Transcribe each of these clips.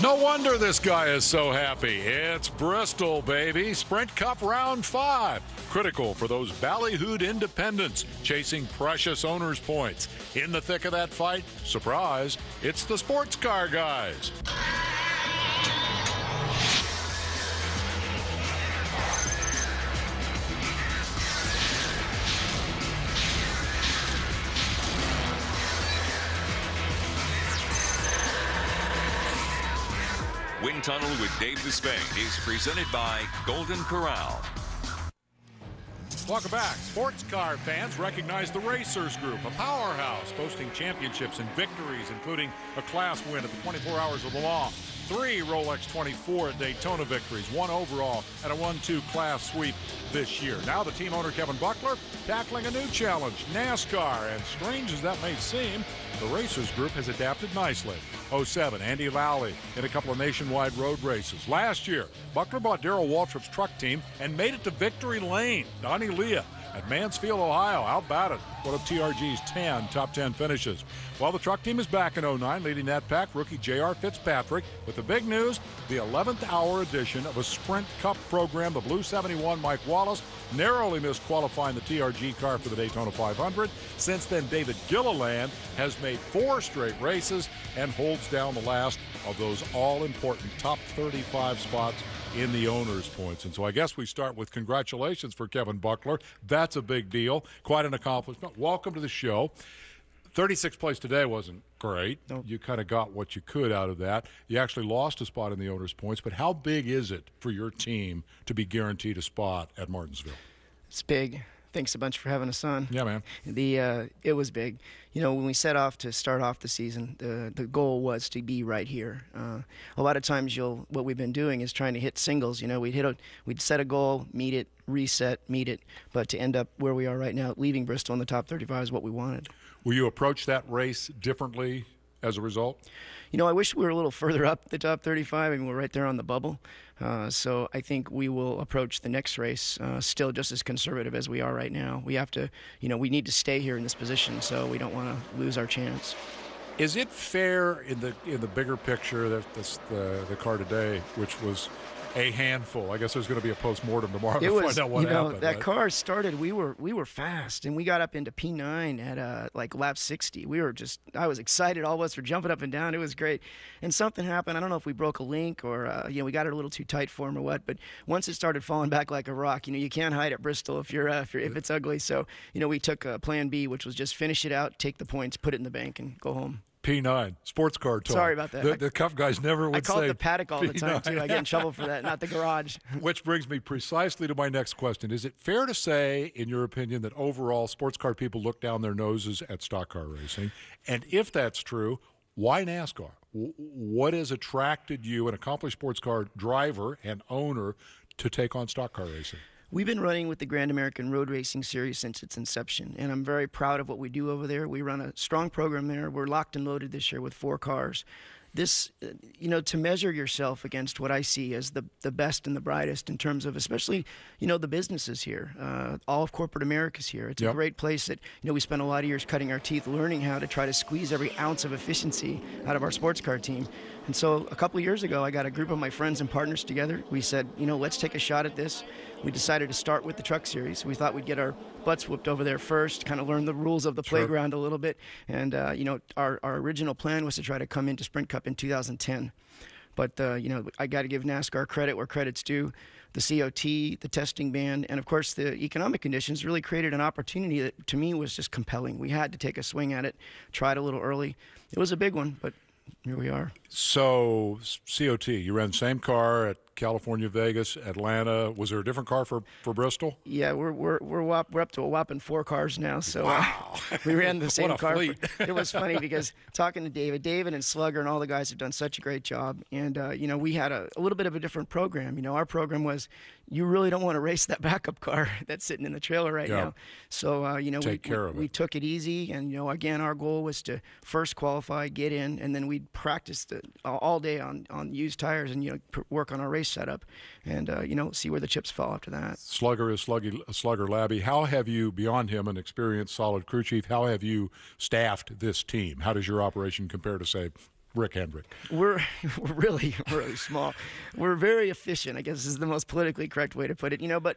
No wonder this guy is so happy. It's Bristol, baby. Sprint Cup Round 5. Critical for those ballyhooed independents chasing precious owners' points. In the thick of that fight, surprise, it's the sports car guys. Wind Tunnel with Dave Despain is presented by Golden Corral. Welcome back. Sports car fans recognize the Racers Group, a powerhouse boasting championships and victories, including a class win at the 24 Hours of Le Mans, 3 Rolex 24 at Daytona victories, 1 overall, and a 1-2 class sweep this year. Now the team owner, Kevin Buckler, tackling a new challenge, NASCAR. And strange as that may seem, the Racers Group has adapted nicely. 07, Andy Lally in a couple of nationwide road races. Last year, Buckler bought Darrell Waltrip's truck team and made it to victory lane. Donnie Leah at Mansfield, Ohio, outbatted one of TRG's 10 top 10 finishes. While the truck team is back in 09, leading that pack, rookie J.R. Fitzpatrick. With the big news, the 11th hour edition of a Sprint Cup program, the Blue 71 Mike Wallace narrowly missed qualifying the TRG car for the Daytona 500. Since then, David Gilliland has made 4 straight races and holds down the last of those all-important top 35 spots in the owner's points. And so I guess we start with congratulations for Kevin Buckler. That's a big deal. Quite an accomplishment. Welcome to the show. 36th place today wasn't great. Nope. You kind of got what you could out of that. You actually lost a spot in the owner's points, but how big is it for your team to be guaranteed a spot at Martinsville? It's big. Thanks a bunch for having us on. Yeah, man. It was big. You know, when we set off to start off the season, the goal was to be right here. A lot of times, what we've been doing is trying to hit singles. You know, we'd set a goal, meet it, reset, meet it. But to end up where we are right now, leaving Bristol in the top 35 is what we wanted. Will you approach that race differently as a result? You know, I wish we were a little further up the top 35. I mean, we're right there on the bubble. So I think we will approach the next race still just as conservative as we are right now. We have to, you know, we need to stay here in this position, so we don't want to lose our chance. Is it fair in the bigger picture that the car today, which was a handful? I guess there's going to be a post-mortem tomorrow to find out what happened. That car started. We were fast, and we got up into P9 at like lap 60. I was excited. All of us were jumping up and down. It was great. And something happened. I don't know if we broke a link or we got it a little too tight for him or what. But once it started falling back like a rock, you can't hide at Bristol if it's ugly. So we took Plan B, which was just finish it out, take the points, put it in the bank, and go home. P9, sports car talk. Sorry about that. The Cup guys never would say I call it the paddock all P9. the time, too. I get in trouble for that, not the garage. Which brings me precisely to my next question. Is it fair to say, in your opinion, that overall sports car people look down their noses at stock car racing? And if that's true, why NASCAR? What has attracted you, an accomplished sports car driver and owner, to take on stock car racing? We've been running with the Grand American Road Racing Series since its inception, and I'm very proud of what we do over there. We run a strong program there. We're locked and loaded this year with 4 cars. This, to measure yourself against what I see as the best and the brightest in terms of especially, the businesses here. All of corporate America's here. It's a great place that, we spent a lot of years cutting our teeth, learning how to try to squeeze every ounce of efficiency out of our sports car team. And so a couple of years ago, I got a group of my friends and partners together. We said, let's take a shot at this. We decided to start with the truck series. We thought we'd get our butts whooped over there first, kind of learn the rules of the playground a little bit. And, our original plan was to try to come into Sprint Cup in 2010. But, I got to give NASCAR credit where credit's due. The COT, the testing ban, and, of course, the economic conditions really created an opportunity that, to me, was just compelling. We had to take a swing at it, try it a little early. It was a big one, but here we are. So, COT, you ran the same car at California, Vegas, Atlanta. Was there a different car for Bristol? Yeah, we're up to a whopping 4 cars now. So wow. We ran the same car. It was funny because talking to David and Slugger and all the guys have done such a great job. And we had a little bit of a different program. Our program was you really don't want to race that backup car that's sitting in the trailer right now. So we took it easy. And again, our goal was to first qualify, get in, and then we'd practice all day on used tires and work on our race setup and see where the chips fall after that. Slugger is Slugger Labby. How have you, beyond him, an experienced solid crew chief, how have you staffed this team? How does your operation compare to, say, Rick Hendrick? We're really, really small. We're very efficient, I guess is the most politically correct way to put it. But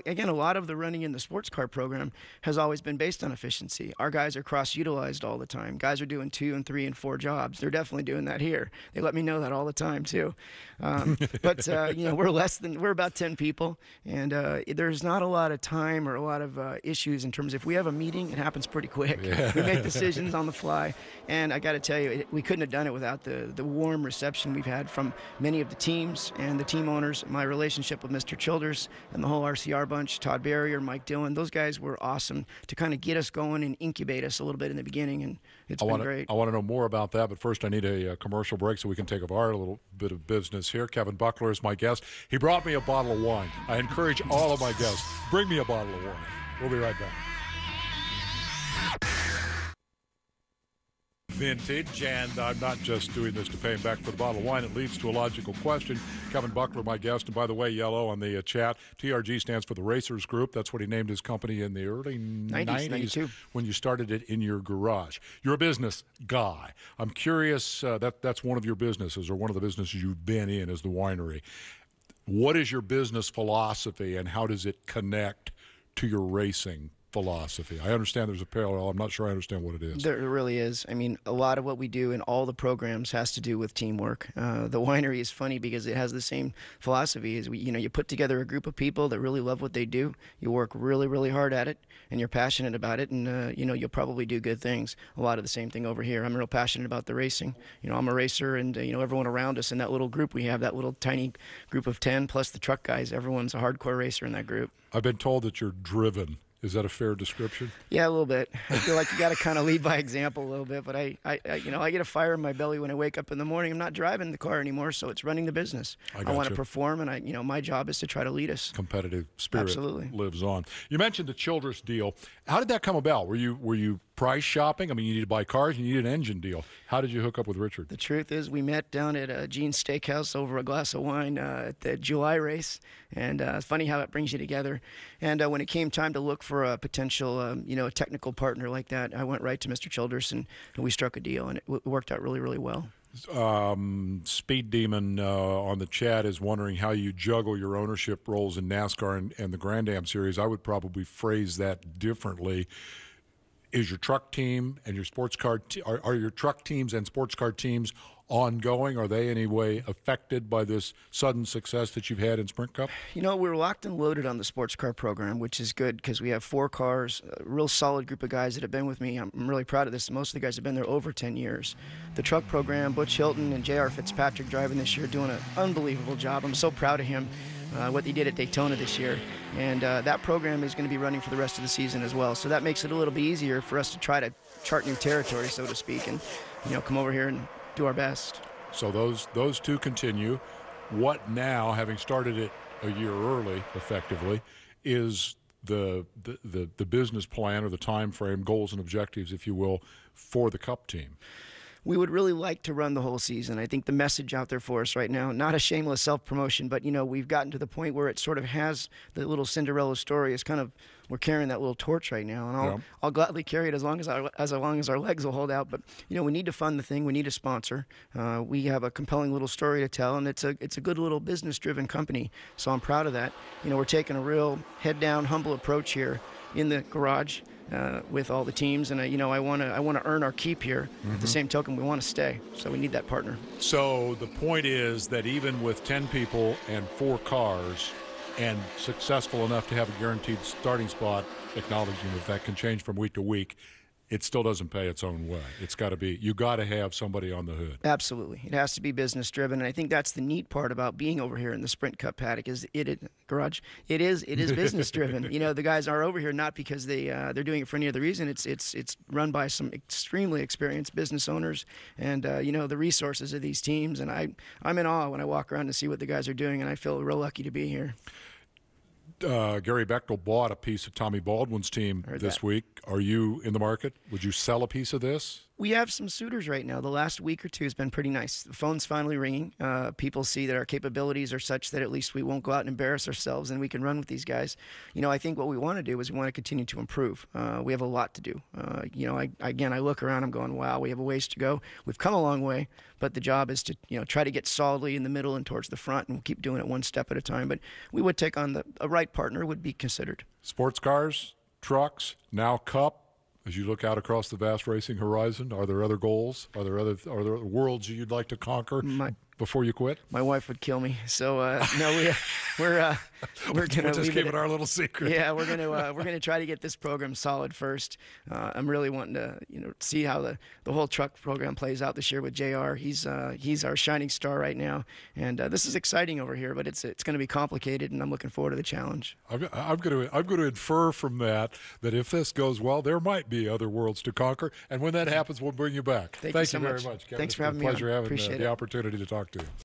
again, a lot of the running in the sports car program has always been based on efficiency. Our guys are cross-utilized all the time. Guys are doing 2 and 3 and 4 jobs. They're definitely doing that here. They let me know that all the time too. But we're about 10 people, and there's not a lot of time or a lot of issues in terms of if we have a meeting, it happens pretty quick. Yeah. We make decisions on the fly, and I got to tell you, we couldn't have done it without the warm reception we've had from many of the teams and the team owners. My relationship with Mr. Childers and the whole RCR bunch, Todd Barrier, Mike Dillon, those guys were awesome to kind of get us going and incubate us a little bit in the beginning, and it's been great. I want to know more about that, but first I need a commercial break so we can take up our little bit of business here. Kevin Buckler is my guest. He brought me a bottle of wine. I encourage all of my guests, bring me a bottle of wine. We'll be right back. Vintage, and I'm not just doing this to pay him back for the bottle of wine. It leads to a logical question. Kevin Buckler, my guest, and by the way, yellow on the chat, TRG stands for the Racers Group. That's what he named his company in the early 90s when you started it in your garage. You're a business guy. I'm curious, that's one of your businesses, or one of the businesses you've been in, is the winery. What is your business philosophy, and how does it connect to your racing philosophy? I understand there's a parallel. I'm not sure I understand what it is. There really is. I mean, a lot of what we do in all the programs has to do with teamwork. The winery is funny because it has the same philosophy. As you put together a group of people that really love what they do. You work really, really hard at it, and you're passionate about it, and you'll probably do good things. A lot of the same thing over here. I'm real passionate about the racing. I'm a racer, and everyone around us in that little group, we have that little tiny group of 10 plus the truck guys. Everyone's a hardcore racer in that group. I've been told that you're driven. Is that a fair description? Yeah, a little bit. I feel like you got to kind of lead by example a little bit. But I get a fire in my belly when I wake up in the morning. I'm not driving the car anymore, so it's running the business. I want to perform, and my job is to try to lead us. Competitive spirit absolutely lives on. You mentioned the Childress deal. How did that come about? Were you price shopping? I mean, you need to buy cars, you need an engine deal. How did you hook up with Richard? The truth is, we met down at Gene's Steakhouse over a glass of wine at the July race, and it's funny how it brings you together. And when it came time to look for a potential, a technical partner like that, I went right to Mr. Childress, and we struck a deal, and it worked out really, really well. Speed Demon on the chat is wondering how you juggle your ownership roles in NASCAR and the Grand Am Series. I would probably phrase that differently. Is your truck team and your sports car are your truck teams and sports car teams ongoing? Are they in any way affected by this sudden success that you've had in Sprint Cup? We're locked and loaded on the sports car program, which is good because we have 4 cars, a real solid group of guys that have been with me. I'm really proud of this. Most of the guys have been there over 10 years. The truck program, Butch Hilton and J.R. Fitzpatrick driving this year, doing an unbelievable job. I'm so proud of him. What they did at Daytona this year. And that program is going to be running for the rest of the season as well. So that makes it a little bit easier for us to try to chart new territory, so to speak, and come over here and do our best. So those two continue. What now, having started it a year early, effectively, is the business plan or the time frame, goals and objectives, if you will, for the Cup team? We would really like to run the whole season. I think the message out there for us right now, not a shameless self-promotion, but, we've gotten to the point where it sort of has the little Cinderella story. It's kind of, we're carrying that little torch right now, and I'll gladly carry it as long as our legs will hold out. But, we need to fund the thing. We need a sponsor. We have a compelling little story to tell, and it's a good little business-driven company. So I'm proud of that. We're taking a real head-down, humble approach here in the garage. With all the teams, and I want to earn our keep here. Mm-hmm. At the same token, we want to stay, so we need that partner. So the point is that even with 10 people and 4 cars, and successful enough to have a guaranteed starting spot, acknowledging that can change from week to week, it still doesn't pay its own way. It's got to be, you got to have somebody on the hood. Absolutely. It has to be business driven. And I think that's the neat part about being over here in the Sprint Cup paddock is it is business driven. The guys are over here not because they're doing it for any other reason. It's run by some extremely experienced business owners and the resources of these teams. And I'm in awe when I walk around and see what the guys are doing, and I feel real lucky to be here. Gary Bechtel bought a piece of Tommy Baldwin's team this week. Are you in the market? Would you sell a piece of this? We have some suitors right now. The last week or two has been pretty nice. The phone's finally ringing. People see that our capabilities are such that at least we won't go out and embarrass ourselves, and we can run with these guys. I think what we want to do is we want to continue to improve. We have a lot to do. I look around, I'm going, wow, we have a ways to go. We've come a long way, but the job is to, try to get solidly in the middle and towards the front, and we'll keep doing it one step at a time. But we would take on a right partner would be considered. Sports cars, trucks, now Cup. As you look out across the vast racing horizon, are there other goals? Are there other worlds you'd like to conquer before you quit? My wife would kill me. So no, we're gonna just keep it our little secret. Yeah, we're gonna try to get this program solid first. I'm really wanting to see how the whole truck program plays out this year with JR. He's our shining star right now, and this is exciting over here. But it's going to be complicated, and I'm looking forward to the challenge. I'm going to infer from that if this goes well, there might be other worlds to conquer, and when that happens, we'll bring you back. Thank you very much, Kevin. Thanks for having me. Pleasure having Appreciate the opportunity to talk to you.